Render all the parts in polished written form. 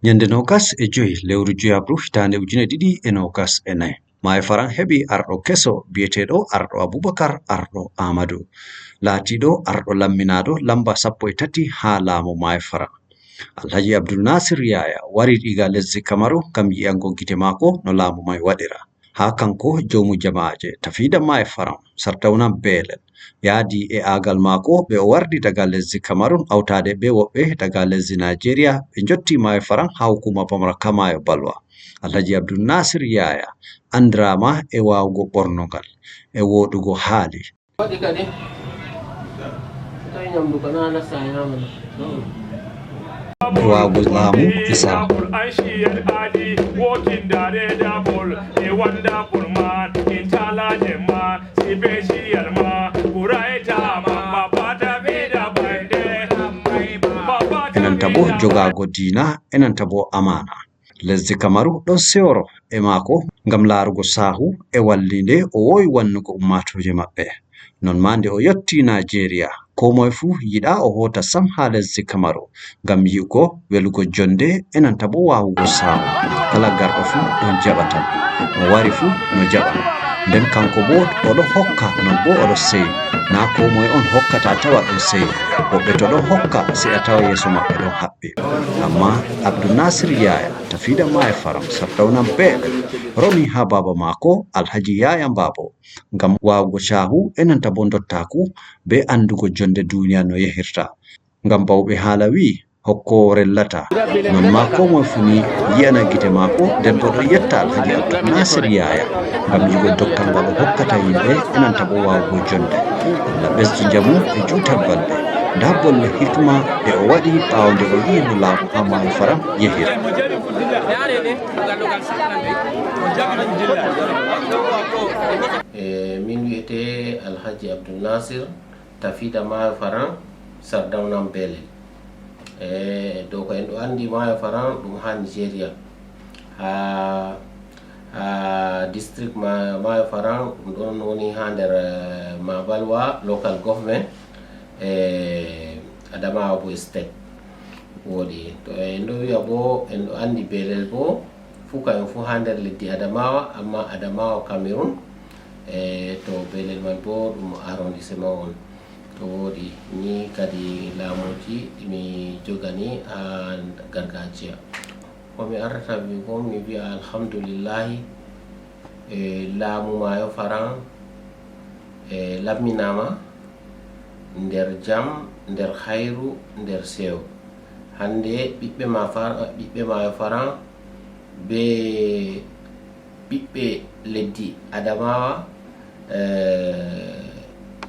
Nyande nogas e joyi lewru Juyabru hitande ujune ɗiɗi e nogas e nayi. Maayo Faran heɓi arɗo keso biyeteɗo arɗo Abubakar arɗo Amadou laatiɗo arɗo lamminaɗo lamba 13 ha laamu Maayo Faran. Alhaji Abdul Nasir Yaya wari diga lesdi Kamaru ngam yi'ango gite mako no laamu mai waɗira. Ha kanko joomu jama'aje tafida Maayo Faran Sardauna Belel yaadi e agal mako ɓe o wardi daga lesdi Kamarun hawtade be woɓɓe daga lesdi Nigeria ɓe jotti Maayo Faran ha hukuma pamara Kamayo Balwa. Alhaji Abdul Nasir Yaya andrama e wawugo ɓornogal e woɗugo haali. Wawugo laamu isa. Enanta bo jogago diina enanta bo amana. Lesdi Kamaru ɗon sewro e maako ngam laarugo sahu e wallinde o wowi wannugo ummatoje maɓɓe. Non ma nde o yotti Nigeria ko moye fu yiɗa o hota sam ha lesdi Kamaru ngam yi'ugo welugo jonde enanta bo wawugo sahu. Kala garɗo fu ɗon jaɓa tan, mo wari fu no jaɓa. Nden kanko bo oɗo hokka non bo oɗo seyi. Na ko moye on hokkata tawa ɗon seyi. Woɓɓe to ɗon hokka sei a tawa yeso maɓɓe ɗon haɓɓi. Amma Abdul Nasir Yaya tafida Maayo Faran Sardauna Belel romi ha baba mako Alhaji Yaya Mbabo ngam wawugo shahu enanta bo dottaku be andugo jonde duniya no yehirta. Ngam bawɓe haala wi hokkowo rellata, non ma ko moye fu ni yi'ana gite mako nden bo ɗo yetta Alhaji Abdul Nasir Yaya ngam yigo dokkal ngal o hokkata yimɓe enanta bo wawugo jonde. Allah ɓesdi njamu e juutal balɗe. Nda bolle hikma ɗe o waɗi ɓawo nde o yi'i no laamu ha Maayo Faran yehira. Min wiyete Alhaji Abdul Nasir tafida Maayo Faran Sardauna Belel. Dow ko en ɗo andi Maayo Faran ɗum ha Nigeria ha district Maayo Faran ɗum ɗon woni ha nder Mabalwa local government Adamawa bo state woɗi. To en ɗo wiya bo en ɗo andi Belel bo fu kayen fu ha nder leddi Adamawa, amma Adamawa Cameroon to Belel man bo ɗum arrondissement on. To woɗi ni kadi laamuji mi jogani ha gargajiya. Komi arata wigo mi wiya alhamdulillahi laamu Maayo Faran lamminama nder jam, nder hayru, nder sew. Hande ɓiɓɓe Maayo Faran be ɓiɓɓe leddi Adamawa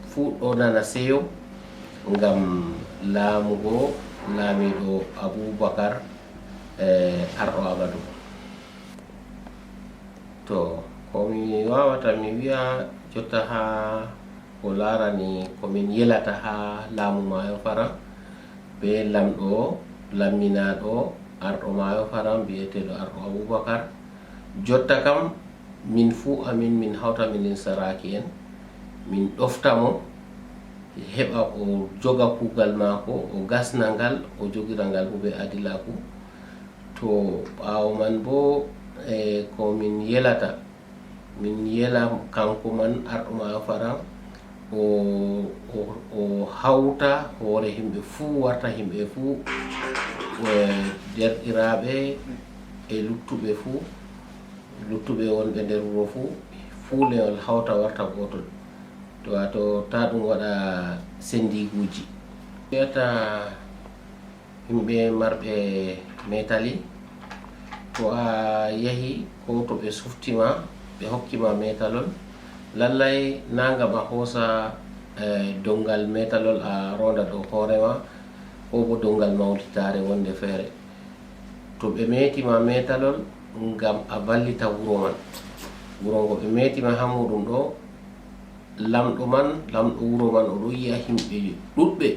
fu ɗo nana seyo ngam laamugo laamiɗo Abubakar arɗo Amadou. To komi wawata mi wiya jotta ha ko larani komin yelata ha laamu Maayo Faran be lamɗo lamminaɗo arɗo Maayo Faran biyeteɗo arɗo Abubakar. Jotta kam min fu amin min hawta minin saraki en min ɗoftamo heɓa o joga kugal mako o gasna ngal o jogira ngal bo be adilaku. To ɓawo man bo ko min yelata min yela kanko man arɗo Maayo Faran o hawta hoore himɓe fuu warta himɓe fuu derɗiraɓe e luttuɓe fuu luttuɓe wonɓe nder wuro fuu lewol hawta warta gotol. To wato ta ɗum waɗa sendiguji. Wiyata himɓe marɓe metali to a yahi ko to ɓe suftima ɓe hokkima metalol, lallay nangam a hoosa dongal metalol a ronda dow hoorema ko bo dongal mawlitare wonde feere. To ɓe metima metalol ngam a vallita wuro man, wuro ngo ɓe metima ha muɗum ɗo, lamɗo wuro man oɗo yi'a himɓe ɗuɗɓe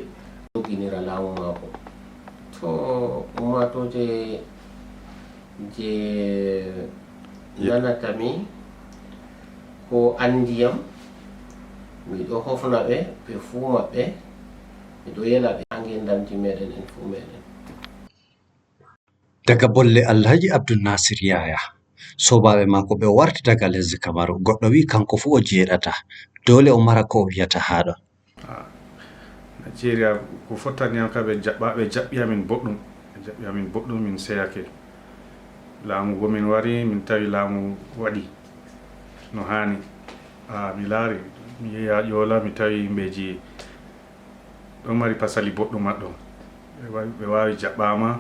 joginira laamu mako. To ummatoje je nanatami ko andiyam miɗo hofna ɓe fuu maɓɓe, miɗo yela ɓe ha ngendamji meɗen en fuu meɗen. Daga bolle Alhaji Abdul Nasir Yaya sobaɓe mako ɓe warti daga lesdi Kamaru, goɗɗo wi kanko fu o jeeɗata dole o mara ko o wiyata haɗon. Nigeria ko fottani am ka ɓe jaɓɓi amin boɗɗum min seyake. Laamu gomin wari min tawi laamu waɗi no hani. Mi laari mi yeeya Yola mi tawi yimɓeji ɗon mari pasali boɗɗum maɗɗo, ɓe wawi jaɓɓama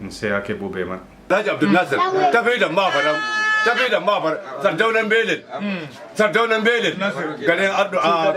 min seyake bo be man. Alhaji Abdul Nasir tafi da ma fara Sardaunan Belel garin addu'a